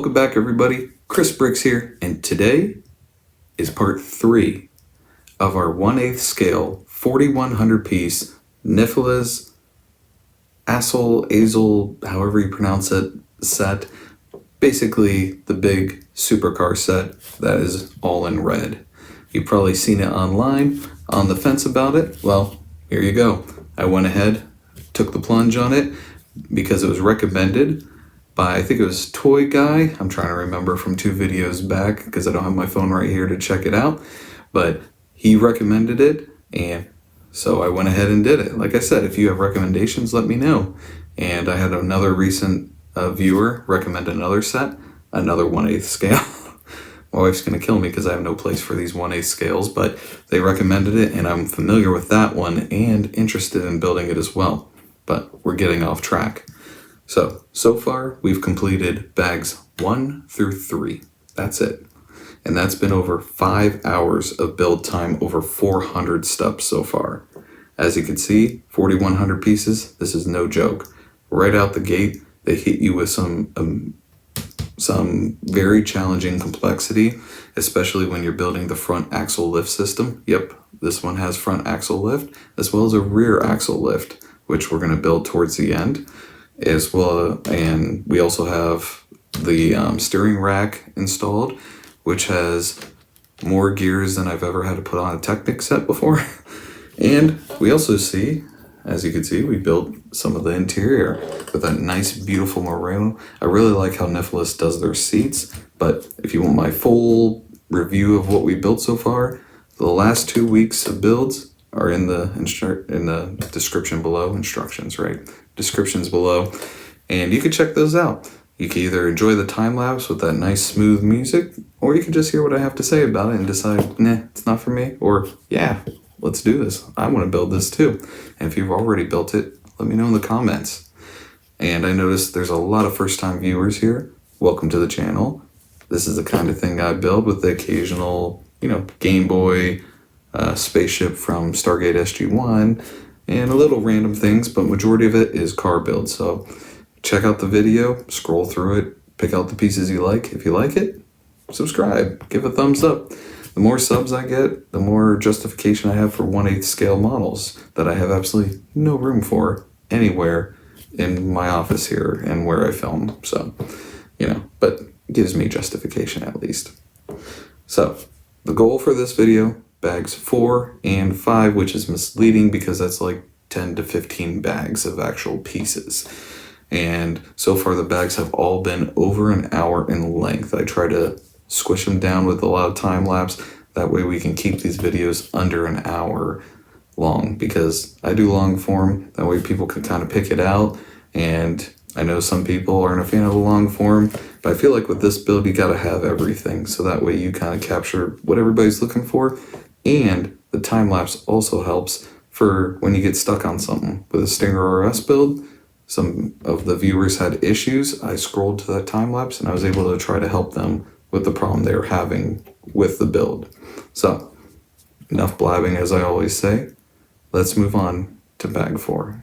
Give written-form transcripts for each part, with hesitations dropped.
Welcome back everybody, Chris Bricks here, and today is part 3 of our 1/8 scale 4100 piece NifeliZ ASIL, however you pronounce it, set. Basically the big supercar set that is all in red. You've probably seen it online, on the fence about it. Well, here you go. I went ahead, took the plunge on it because it was recommended by, I think it was Toy Guy. I'm trying to remember from 2 videos back because I don't have my phone right here to check it out. But he recommended it, and so I went ahead and did it. Like I said, if you have recommendations, let me know. And I had another recent viewer recommend another set, another 1/8 scale. My wife's gonna kill me because I have no place for these 1/8 scales, but they recommended it and I'm familiar with that one and interested in building it as well. But we're getting off track. So far we've completed bags 1 through 3. That's it. And that's been over 5 hours of build time, over 400 steps so far. As you can see, 4,100 pieces, this is no joke. Right out the gate, they hit you with some very challenging complexity, especially when you're building the front axle lift system. Yep, this one has front axle lift, as well as a rear axle lift, which we're gonna build towards the end. As well, and we also have the steering rack installed, which has more gears than I've ever had to put on a Technic set before. And we also see, as you can see, we built some of the interior with that nice, beautiful maroon. I really like how NifeliZ does their seats, but if you want my full review of what we built so far, the last 2 weeks of builds are in the description below, instructions, right? Descriptions below, and you can check those out. You can either enjoy the time lapse with that nice smooth music, or you can just hear what I have to say about it and decide, nah, it's not for me, or yeah, let's do this. I want to build this too. And if you've already built it, let me know in the comments. And I noticed there's a lot of first-time viewers here. Welcome to the channel. This is the kind of thing I build, with the occasional, Game Boy, spaceship from Stargate SG-1, and a little random things, but majority of it is car build. So check out the video, scroll through it, pick out the pieces you like. If you like it, subscribe, give a thumbs up. The more subs I get, the more justification I have for 1/8 scale models that I have absolutely no room for anywhere in my office here and where I film. So, but it gives me justification at least. So the goal for this video, bags 4 and 5, which is misleading because that's like 10 to 15 bags of actual pieces. And so far the bags have all been over an hour in length. I try to squish them down with a lot of time lapse. That way we can keep these videos under an hour long, because I do long form. That way people can kind of pick it out. And I know some people aren't a fan of the long form, but I feel like with this build you gotta have everything. So that way you kind of capture what everybody's looking for. And the time lapse also helps for when you get stuck on something. With a Stinger RS build, some of the viewers had issues. I scrolled to that time lapse and I was able to try to help them with the problem they were having with the build. So, enough blabbing, as I always say. Let's move on to bag 4.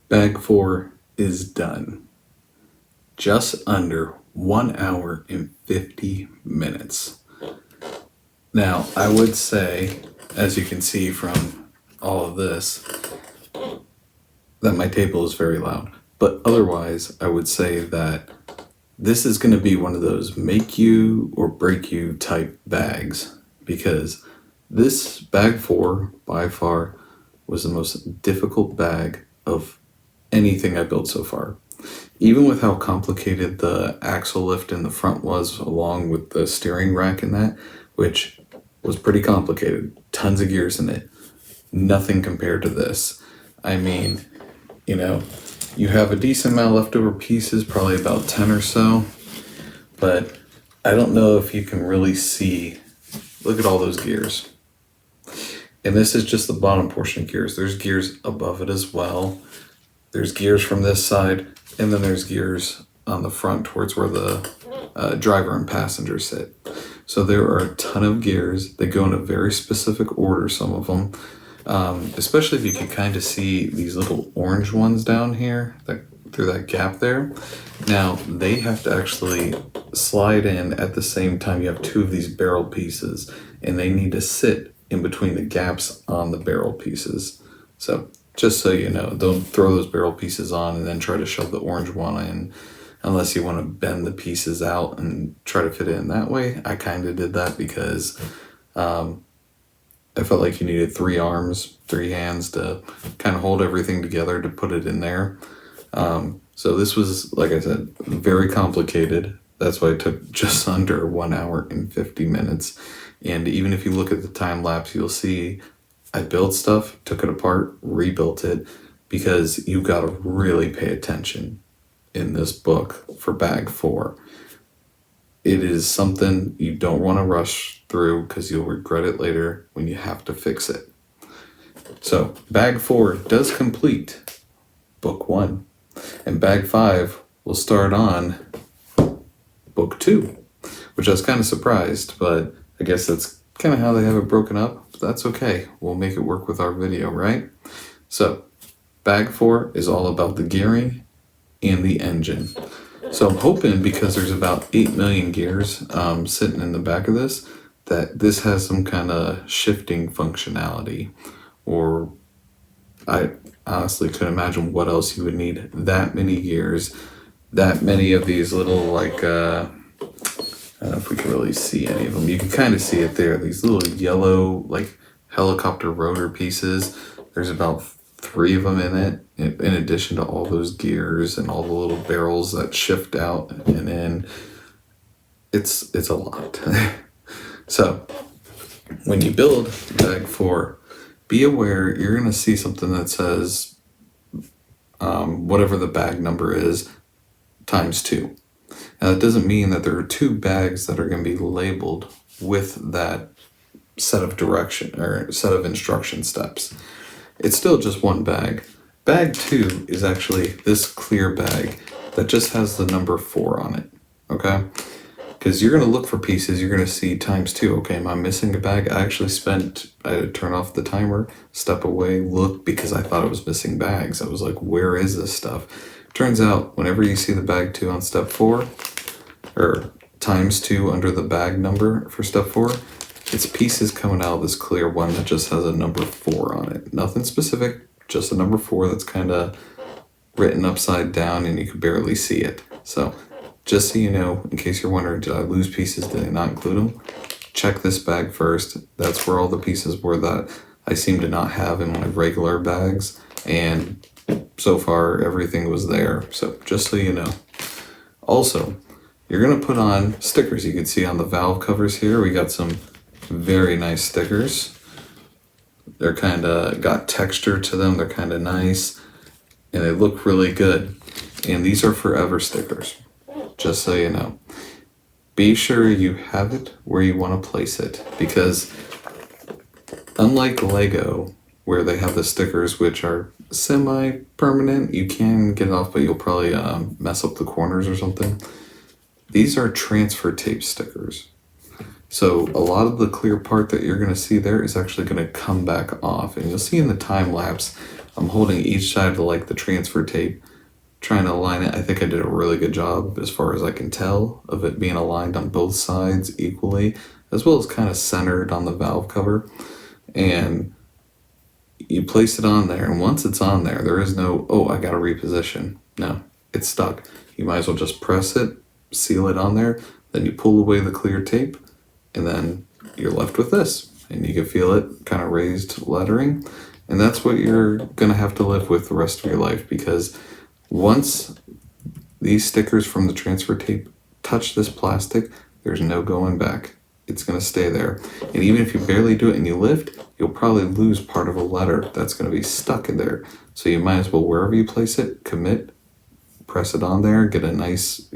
Bag 4 is done. Just under 1 hour and 50 minutes. Now, I would say, as you can see from all of this, that my table is very loud. But otherwise, I would say that this is going to be one of those make you or break you type bags, because this bag 4 by far was the most difficult bag of anything I built so far. Even with how complicated the axle lift in the front was, along with the steering rack in that, which was pretty complicated, tons of gears in it, nothing compared to this. I mean, you have a decent amount of leftover pieces, probably about 10 or so, but I don't know if you can really see. Look at all those gears. And this is just the bottom portion of gears. There's gears above it as well. There's gears from this side, and then there's gears on the front towards where the driver and passenger sit. So there are a ton of gears. They go in a very specific order, some of them. Especially if you can kind of see these little orange ones down here that through that gap there. Now they have to actually slide in at the same time. You have two of these barrel pieces, and they need to sit in between the gaps on the barrel pieces. So just so you know, don't throw those barrel pieces on and then try to shove the orange one in, unless you want to bend the pieces out and try to fit it in that way. I kind of did that because I felt like you needed 3 arms, 3 hands to kind of hold everything together to put it in there. So this was, like I said, very complicated. That's why it took just under 1 hour and 50 minutes. And even if you look at the time lapse, you'll see I built stuff, took it apart, rebuilt it, because you've got to really pay attention in this book for bag 4. It is something you don't want to rush through because you'll regret it later when you have to fix it. So bag 4 does complete book 1, and bag 5 will start on book 2, which I was kind of surprised, but I guess that's kind of how they have it broken up. But that's okay. We'll make it work with our video, right? So bag 4 is all about the gearing and the engine. So I'm hoping, because there's about 8 million gears sitting in the back of this, that this has some kind of shifting functionality. Or I honestly couldn't imagine what else you would need that many gears, that many of these little, like, I don't know if we can really see any of them. You can kind of see it there. These little yellow, like, helicopter rotor pieces. There's about 3 of them in it, in addition to all those gears and all the little barrels that shift out and in. It's a lot. So when you build bag 4, be aware you're going to see something that says whatever the bag number is times 2. Now that doesn't mean that there are 2 bags that are going to be labeled with that set of direction or set of instruction steps. It's still just 1 bag. Bag 2 is actually this clear bag that just has the number 4 on it, okay? Because you're going to look for pieces, you're going to see times 2. Okay, am I missing a bag? I had to turn off the timer, step away, look, because I thought I was missing bags. I was like, where is this stuff? Turns out, whenever you see the bag 2 on step 4, or times 2 under the bag number for step 4, it's pieces coming out of this clear one that just has a number 4 on it. Nothing specific, just a number 4 that's kind of written upside down and you can barely see it. So just so you know, in case you're wondering, did I lose pieces? Did I not include them? Check this bag first. That's where all the pieces were that I seem to not have in my regular bags. And so far, everything was there. So just so you know. Also, you're going to put on stickers. You can see on the valve covers here, we got some very nice stickers. They're kind of got texture to them. They're kind of nice. And they look really good. And these are forever stickers. Just so you know. Be sure you have it where you want to place it. Because unlike Lego, where they have the stickers which are semi-permanent, you can get it off, but you'll probably mess up the corners or something. These are transfer tape stickers. So a lot of the clear part that you're going to see there is actually going to come back off. And you'll see in the time lapse, I'm holding each side of the transfer tape, trying to align it. I think I did a really good job, as far as I can tell, of it being aligned on both sides equally, as well as kind of centered on the valve cover. And you place it on there, and once it's on there, there is no, oh, I got to reposition. No, it's stuck. You might as well just press it, seal it on there, then you pull away the clear tape, and then you're left with this. And you can feel it kind of raised lettering. And that's what you're going to have to live with the rest of your life, because once these stickers from the transfer tape touch this plastic, there's no going back. It's going to stay there. And even if you barely do it and you lift, you'll probably lose part of a letter that's going to be stuck in there. So you might as well, wherever you place it, commit, press it on there, get a nice,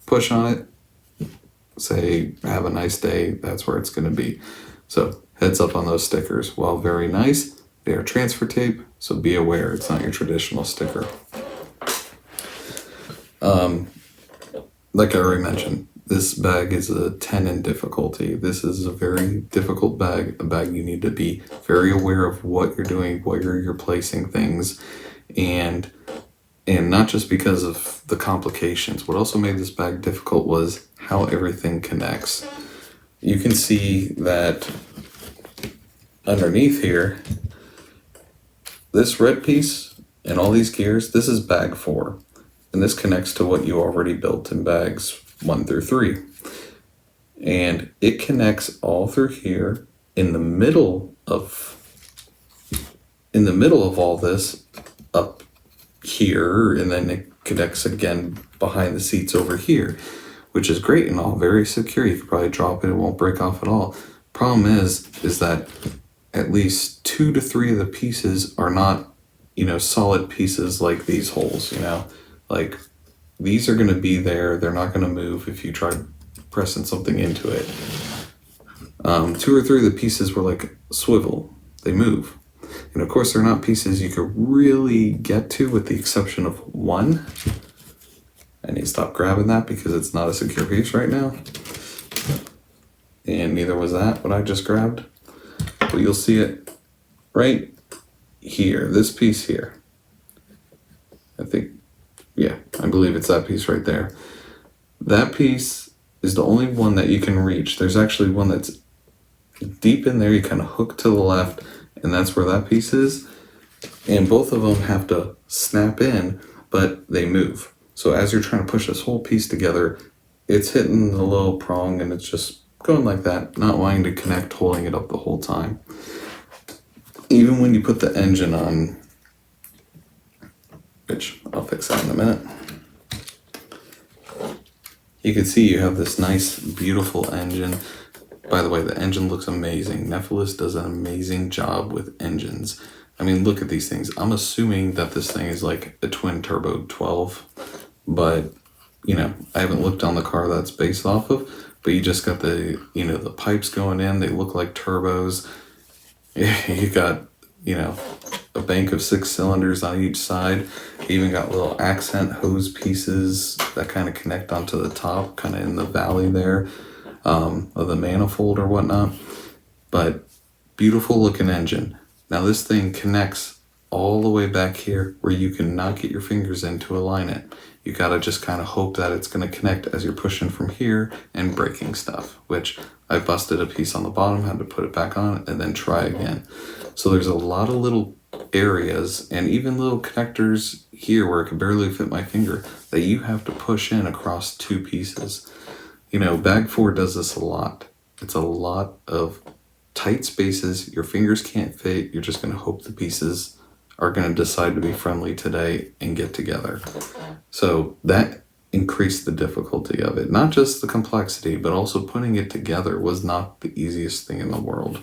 push on it, say, have a nice day, that's where it's going to be. So heads up on those stickers. While very nice, they are transfer tape, so be aware it's not your traditional sticker. Like I already mentioned, this bag is a 10 in difficulty. This is a very difficult bag, a bag you need to be very aware of what you're doing, where you're placing things, and And not just because of the complications. What also made this bag difficult was how everything connects. You can see that underneath here, this red piece and all these gears, this is bag 4. And this connects to what you already built in bags 1 through 3. And it connects all through here in the middle of all this up here, and then it connects again behind the seats over here, which is great and all, very secure. You could probably drop it, it won't break off at all. Problem is that at least 2 to 3 of the pieces are not, solid pieces like these holes, like these are going to be there. They're not going to move if you try pressing something into it. 2 or 3 of the pieces were like swivel. They move. And of course, they're not pieces you could really get to, with the exception of one. I need to stop grabbing that because it's not a secure piece right now. And neither was that, what I just grabbed. But you'll see it right here, this piece here. I believe it's that piece right there. That piece is the only one that you can reach. There's actually one that's deep in there. You kind of hook to the left, and that's where that piece is. And both of them have to snap in, but they move. So as you're trying to push this whole piece together, it's hitting the little prong and it's just going like that, not wanting to connect, holding it up the whole time. Even when you put the engine on, which I'll fix that in a minute, you can see you have this nice, beautiful engine. By the way, the engine looks amazing. NifeliZ does an amazing job with engines. I mean, look at these things. I'm assuming that this thing is like a twin turbo 12, but I haven't looked on the car that's based off of, but you just got the, the pipes going in. They look like turbos. You got, a bank of 6 cylinders on each side. You even got little accent hose pieces that kind of connect onto the top, kind of in the valley there, of the manifold or whatnot. But beautiful looking engine. Now this thing connects all the way back here where you cannot get your fingers in to align it. You gotta just kind of hope that it's gonna connect as you're pushing from here and breaking stuff, which I busted a piece on the bottom, had to put it back on and then try again. So there's a lot of little areas and even little connectors here where it can barely fit my finger that you have to push in across 2 pieces. Bag 4 does this a lot. It's a lot of tight spaces. Your fingers can't fit. You're just going to hope the pieces are going to decide to be friendly today and get together. So that increased the difficulty of it. Not just the complexity, but also putting it together was not the easiest thing in the world.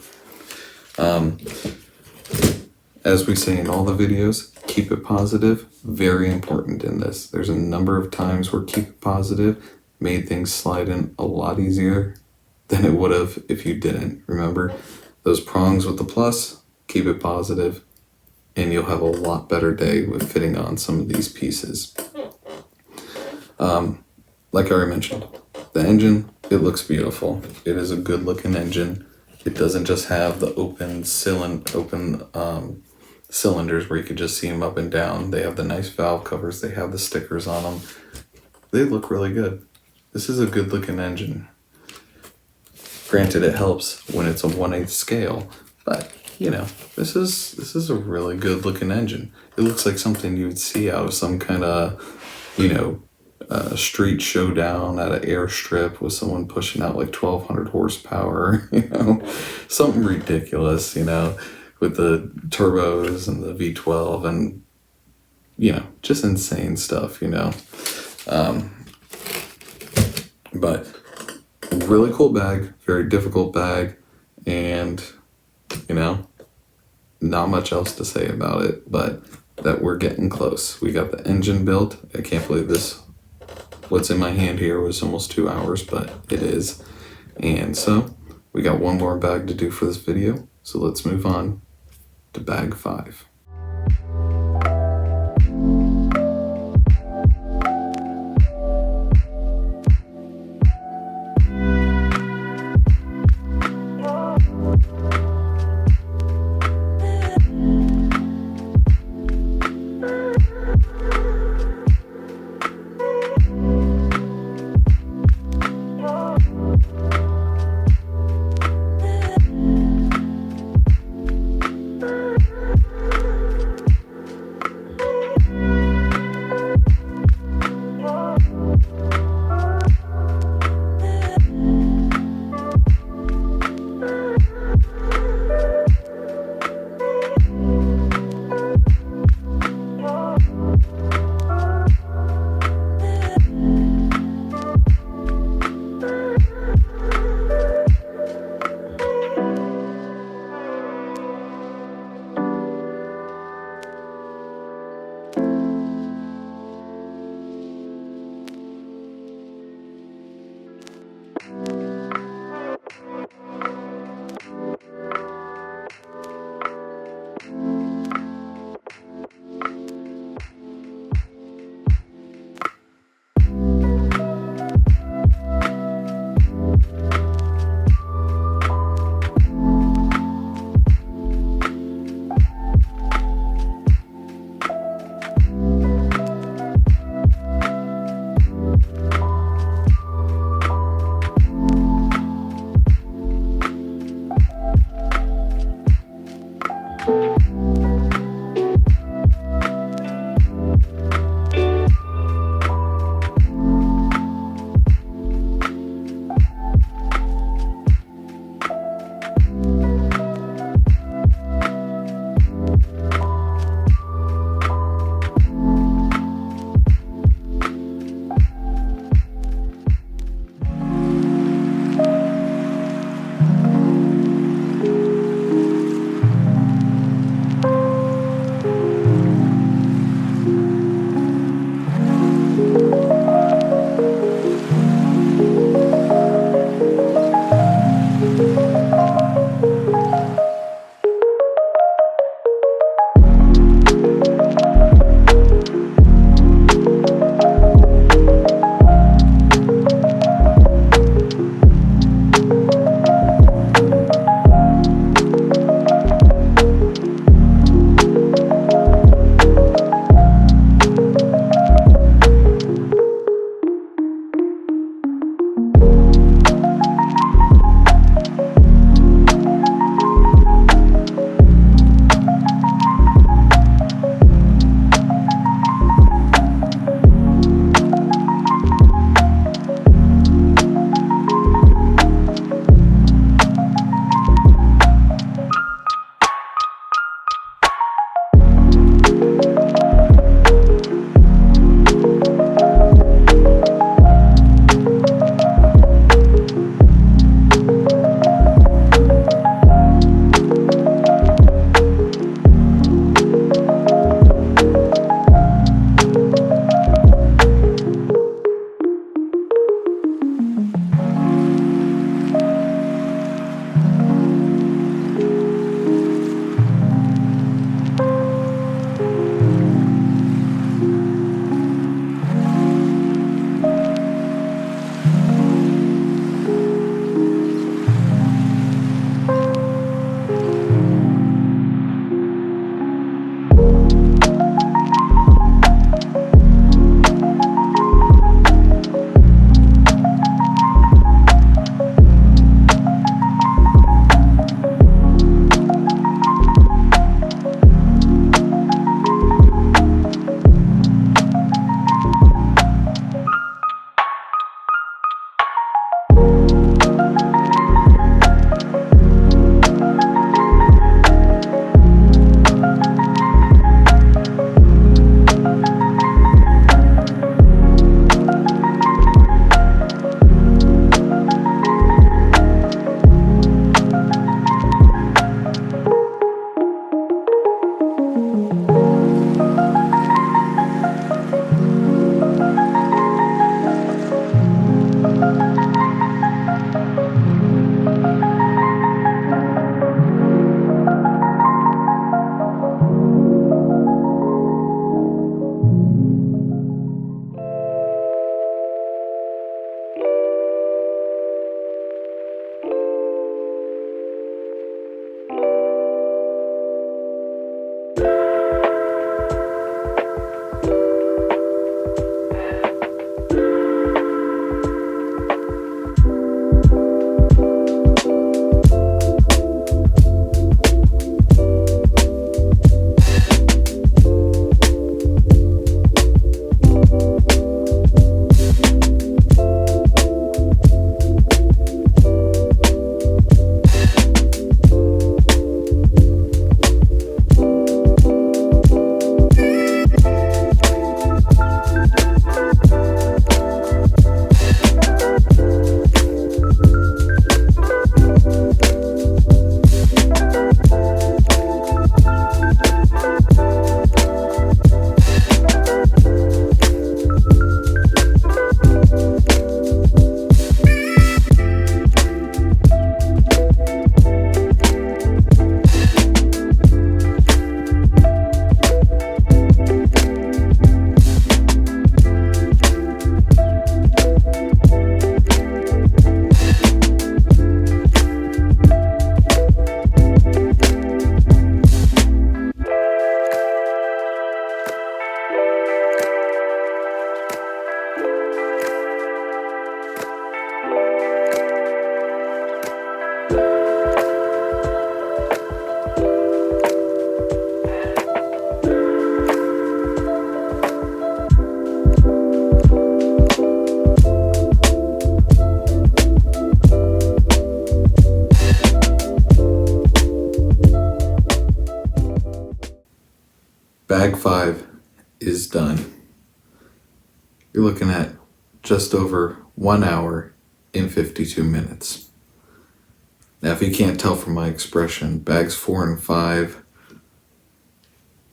As we say in all the videos, keep it positive. Very important in this. There's a number of times where keep it positive made things slide in a lot easier than it would have if you didn't. Remember those prongs with the plus, keep it positive, and you'll have a lot better day with fitting on some of these pieces. Like I already mentioned, the engine, it looks beautiful. It is a good looking engine. It doesn't just have the open cylinders where you can just see them up and down. They have the nice valve covers. They have the stickers on them. They look really good. This is a good looking engine. Granted, it helps when it's a 1/8 scale, but this is a really good looking engine. It looks like something you would see out of some kind of, street showdown at an airstrip with someone pushing out like 1,200 horsepower, something ridiculous, with the turbos and the V12 and, just insane stuff, But really cool bag, very difficult bag, and, not much else to say about it, but that we're getting close. We got the engine built. I can't believe this. What's in my hand here was almost 2 hours, but it is. And so we got one more bag to do for this video. So let's move on to bag 5. 5 is done. You're looking at just over 1 hour and 52 minutes. Now, if you can't tell from my expression, bags 4 and 5,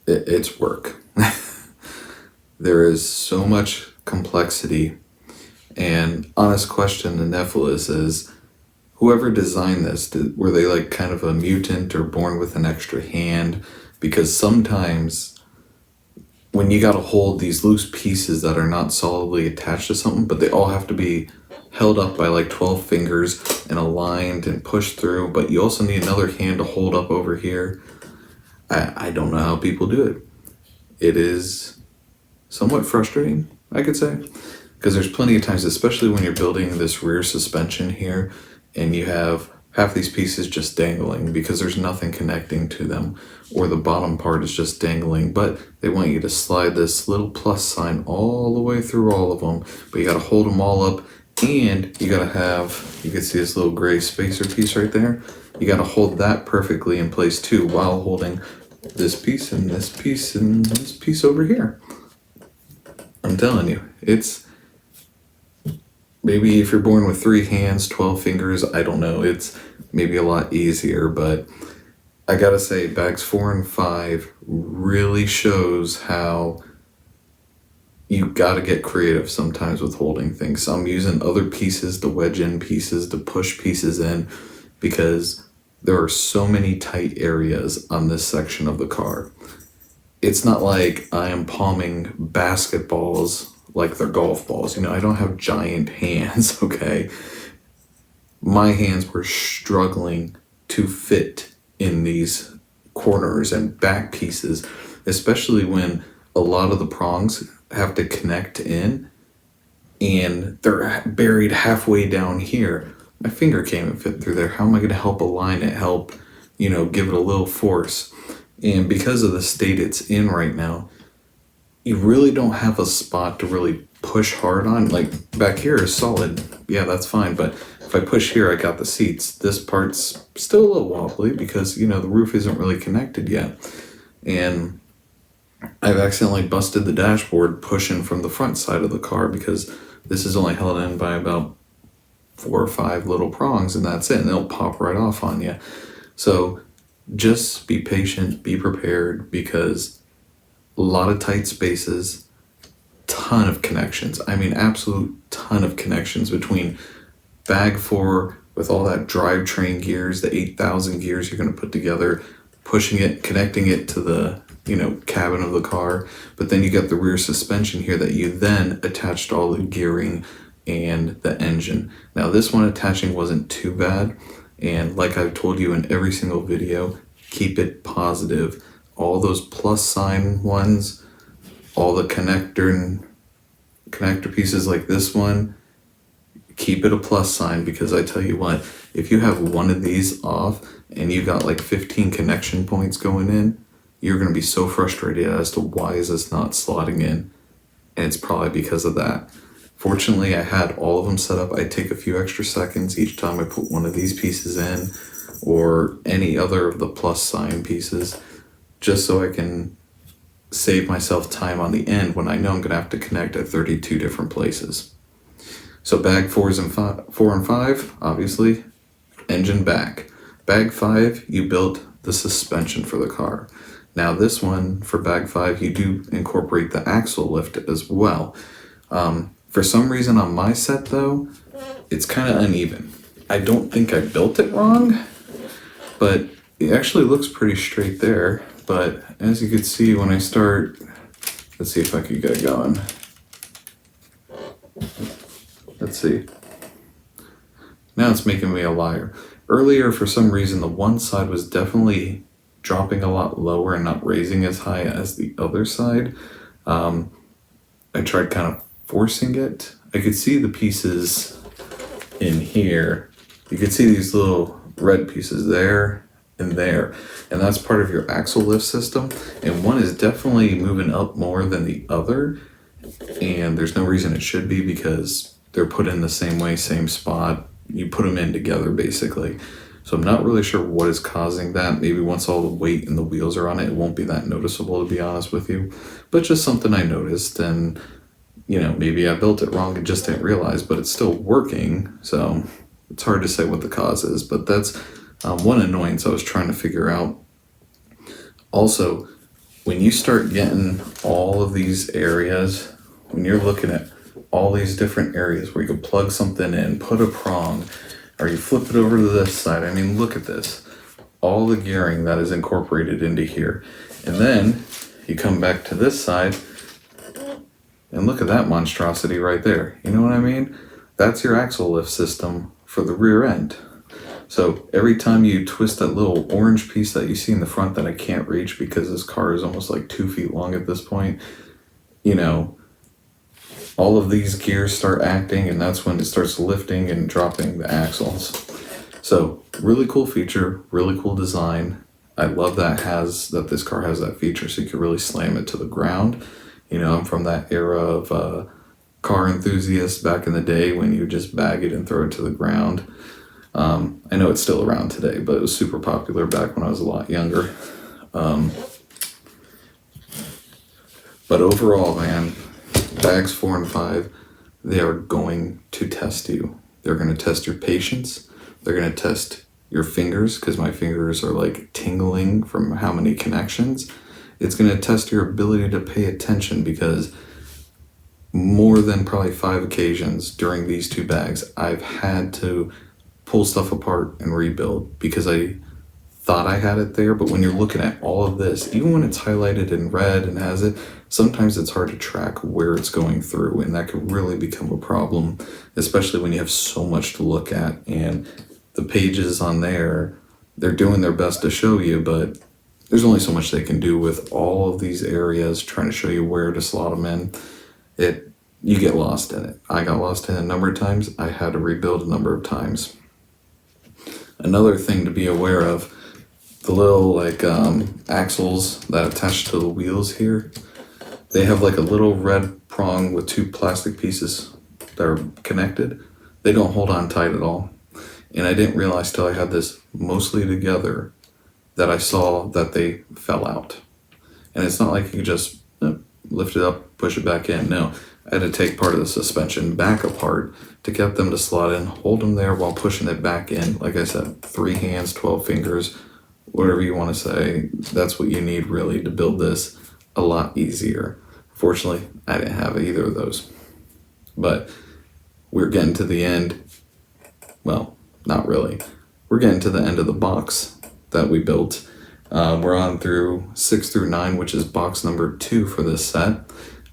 it's work. There is so much complexity. And honest question to NifeliZ is, whoever designed this, were they like kind of a mutant or born with an extra hand? Because sometimes when you got to hold these loose pieces that are not solidly attached to something, but they all have to be held up by like 12 fingers and aligned and pushed through, but you also need another hand to hold up over here. I don't know how people do it. It is somewhat frustrating, I could say, because there's plenty of times, especially when you're building this rear suspension here, and you have half these pieces just dangling because there's nothing connecting to them, or the bottom part is just dangling, but they want you to slide this little plus sign all the way through all of them, but you got to hold them all up, and you got to have, you can see this little gray spacer piece right there, you got to hold that perfectly in place too while holding this piece and this piece and this piece over here. I'm telling you, it's, maybe if you're born with 3 hands, 12 fingers, I don't know, it's maybe a lot easier, but I gotta say, bags 4 and 5 really shows how you gotta get creative sometimes with holding things. I'm using other pieces to wedge in pieces, to push pieces in, because there are so many tight areas on this section of the car. It's not like I am palming basketballs like they're golf balls. You know, I don't have giant hands, okay? My hands were struggling to fit in these corners and back pieces, especially when a lot of the prongs have to connect in and they're buried halfway down here. My finger can't even fit through there. How am I going to help align it, help, you know, give it a little force? And because of the state it's in right now, you really don't have a spot to really push hard on. Like back here is solid. Yeah, that's fine. But if I push here, I got the seats. This part's still a little wobbly because, you know, the roof isn't really connected yet. And I've accidentally busted the dashboard pushing from the front side of the car because this is only held in by about 4 or 5 little prongs, and that's it. And they'll pop right off on you. So just be patient, be prepared, because a lot of tight spaces, ton of connections. I mean, absolute ton of connections between bag 4 with all that drivetrain gears, the 8,000 gears you're going to put together, pushing it, connecting it to the, you know, cabin of the car. But then you got the rear suspension here that you then attached all the gearing and the engine. Now this one attaching wasn't too bad. And like I've told you in every single video, keep it positive. All those plus sign ones, all the connector pieces like this one, keep it a plus sign, because I tell you what, if you have one of these off and you got like 15 connection points going in, you're going to be so frustrated as to why is this not slotting in, and it's probably because of that. Fortunately, I had all of them set up. I take a few extra seconds each time I put one of these pieces in or any other of the plus sign pieces, just so I can save myself time on the end when I know I'm going to have to connect at 32 different places. So bag 4 and 5, obviously, engine back. Bag 5, you built the suspension for the car. Now this one, for bag 5, you do incorporate the axle lift as well. For some reason on my set though, it's kind of uneven. I don't think I built it wrong, but it actually looks pretty straight there. But as you can see when I start, let's see if I can get it going. Let's see. Now it's making me a liar. Earlier, for some reason, the one side was definitely dropping a lot lower and not raising as high as the other side. I tried kind of forcing it. I could see the pieces in here. You could see these little red pieces there and there, and that's part of your axle lift system, and one is definitely moving up more than the other, and there's no reason it should be because they're put in the same way, same spot. You put them in together basically. So I'm not really sure what is causing that. Maybe once all the weight and the wheels are on it, it won't be that noticeable, to be honest with you. But just something I noticed, and maybe I built it wrong and just didn't realize, but it's still working. So it's hard to say what the cause is, but that's one annoyance I was trying to figure out. Also, when you start getting all of these areas, when you're looking at all these different areas where you can plug something in, put a prong, or you flip it over to this side. I mean, look at this. All the gearing that is incorporated into here. And then you come back to this side and look at that monstrosity right there. You know what I mean? That's your axle lift system for the rear end. So every time you twist that little orange piece that you see in the front that I can't reach because this car is almost like 2 feet long at this point, all of these gears start acting, and that's when it starts lifting and dropping the axles. So really cool feature, really cool design. I love that this car has that feature, so you can really slam it to the ground. I'm from that era of car enthusiasts back in the day when you just bag it and throw it to the ground. I know it's still around today, but it was super popular back when I was a lot younger. But overall, man, bags 4 and 5, they are going to test you. They're going to test your patience. They're going to test your fingers, because my fingers are like tingling from how many connections. It's going to test your ability to pay attention, because more than probably 5 occasions during these 2 bags, I've had to pull stuff apart and rebuild because I thought I had it there. But when you're looking at all of this, even when it's highlighted in red and has it, sometimes it's hard to track where it's going through, and that could really become a problem, especially when you have so much to look at. And the pages on there, they're doing their best to show you, but there's only so much they can do with all of these areas trying to show you where to slot them in. You get lost in it. I got lost in it a number of times. I had to rebuild a number of times. Another thing to be aware of, the little axles that attach to the wheels here, they have like a little red prong with 2 plastic pieces that are connected. They don't hold on tight at all. And I didn't realize till I had this mostly together that I saw that they fell out. And it's not like you just lift it up, push it back in. No, I had to take part of the suspension back apart to get them to slot in, hold them there while pushing it back in. Like I said, 3 hands, 12 fingers, whatever you want to say. That's what you need really to build this a lot easier. Fortunately, I didn't have either of those. But we're getting to the end. Well, not really. We're getting to the end of the box that we built. We're on through 6 through 9, which is box number 2 for this set.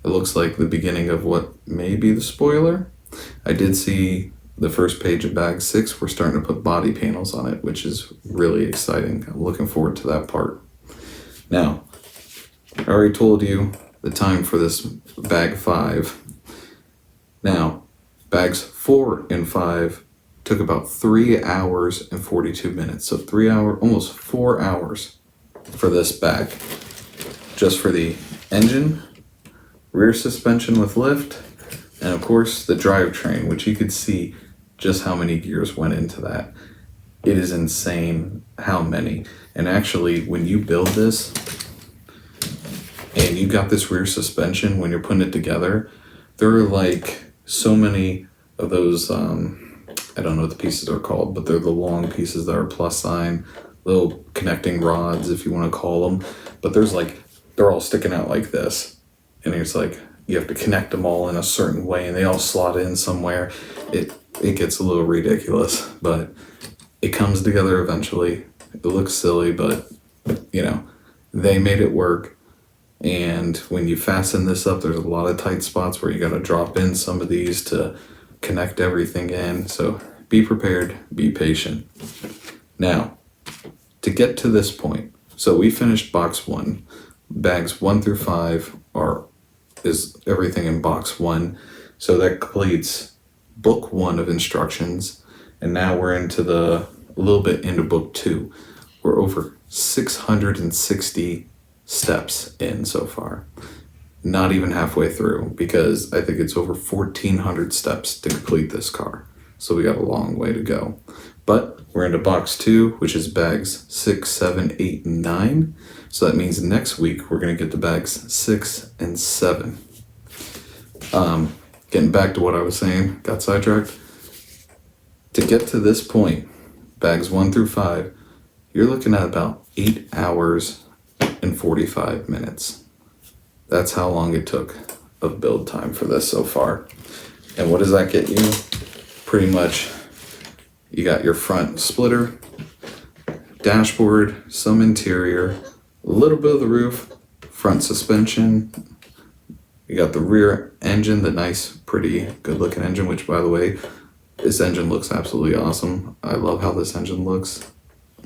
It looks like the beginning of what may be the spoiler. I did see the first page of bag 6. We're starting to put body panels on it, which is really exciting. I'm looking forward to that part. Now, I already told you the time for this bag 5. Now, bags 4 and 5 took about 3 hours and 42 minutes. So almost 4 hours for this bag. Just for the engine, rear suspension with lift, and of course the drivetrain, which you could see just how many gears went into that. It is insane how many. And actually, when you build this and you got this rear suspension, when you're putting it together, there are like so many of those, I don't know what the pieces are called, but they're the long pieces that are plus sign, little connecting rods, if you want to call them. But they're all sticking out like this. And it's like, you have to connect them all in a certain way, and they all slot in somewhere. It gets a little ridiculous, but it comes together eventually. It looks silly, but they made it work. And when you fasten this up, there's a lot of tight spots where you got to drop in some of these to connect everything in. So be prepared, be patient. Now, to get to this point, so we finished box 1. Bags 1 through 5 is everything in box 1. So that completes book 1 of instructions. And now we're a little bit into book 2. We're over 660 steps in so far. Not even halfway through, because I think it's over 1,400 steps to complete this car. So we got a long way to go. But we're into box 2, which is bags 6, 7, 8, and 9. So that means next week we're going to get to bags 6 and 7. Getting back to what I was saying, got sidetracked. To get to this point, bags 1 through 5, you're looking at about 8 hours and 45 minutes. That's how long it took of build time for this so far. And what does that get you? Pretty much, you got your front splitter, dashboard, some interior, a little bit of the roof, front suspension. You got the rear engine, the nice, pretty good looking engine, which by the way, this engine looks absolutely awesome. I love how this engine looks.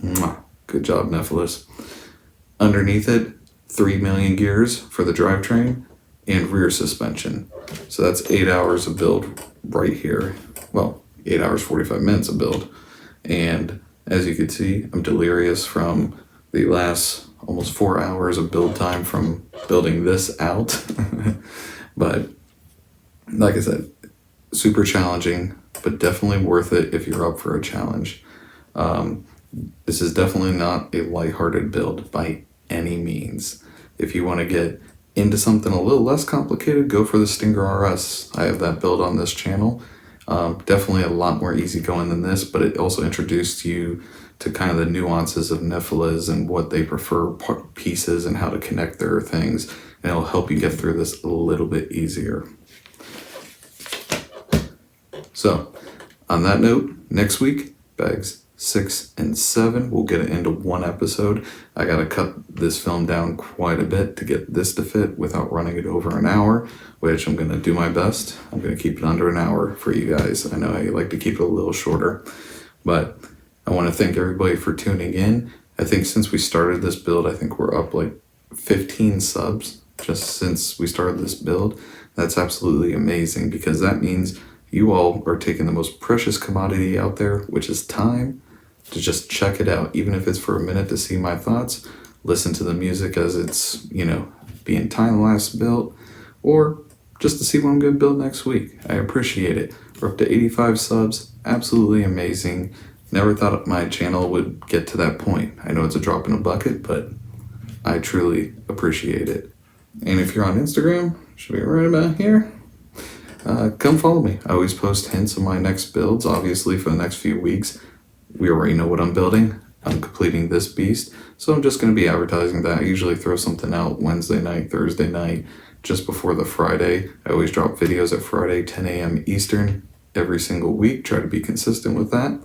Mwah. Good job, NifeliZ. Underneath it, 3 million gears for the drivetrain and rear suspension. So that's 8 hours of build right here. Well, 8 hours, 45 minutes of build. And as you can see, I'm delirious from the last almost 4 hours of build time from building this out. But like I said, super challenging, but definitely worth it if you're up for a challenge. This is definitely not a lighthearted build by any means. If you want to get into something a little less complicated, go for the Stinger RS. I have that build on this channel. Definitely a lot more easygoing than this, but it also introduced you to kind of the nuances of NifeliZ and what they prefer pieces and how to connect their things, and it'll help you get through this a little bit easier. So, on that note, next week, bags 6 and 7, we'll get it into one episode. I gotta cut this film down quite a bit to get this to fit without running it over an hour, which I'm gonna do my best. I'm gonna keep it under an hour for you guys. I know I like to keep it a little shorter, but I wanna thank everybody for tuning in. I think since we started this build, I think we're up like 15 subs just since we started this build. That's absolutely amazing, because that means you all are taking the most precious commodity out there, which is time, to just check it out, even if it's for a minute to see my thoughts, listen to the music as it's, being time-lapse built, or just to see what I'm going to build next week. I appreciate it. We're up to 85 subs, absolutely amazing. Never thought my channel would get to that point. I know it's a drop in a bucket, but I truly appreciate it. And if you're on Instagram, should be right about here. Come follow me. I always post hints of my next builds. Obviously, for the next few weeks, we already know what I'm building. I'm completing this beast, so I'm just going to be advertising that. I usually throw something out Wednesday night, Thursday night, just before the Friday. I always drop videos at Friday, 10 a.m. Eastern, every single week. Try to be consistent with that.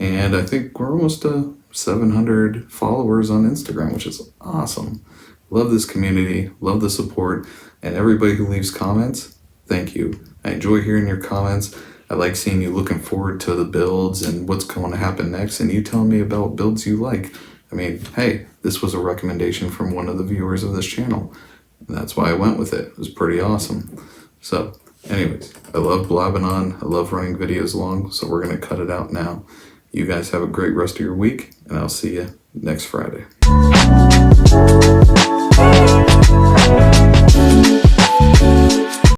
And I think we're almost to 700 followers on Instagram, which is awesome. Love this community, love the support, and everybody who leaves comments, thank you. I enjoy hearing your comments. I like seeing you looking forward to the builds and what's going to happen next, and you telling me about builds you like. I mean, hey, this was a recommendation from one of the viewers of this channel, and that's why I went with it. It was pretty awesome. So, anyways, I love blabbing on. I love running videos long, so we're going to cut it out now. You guys have a great rest of your week, and I'll see you next Friday.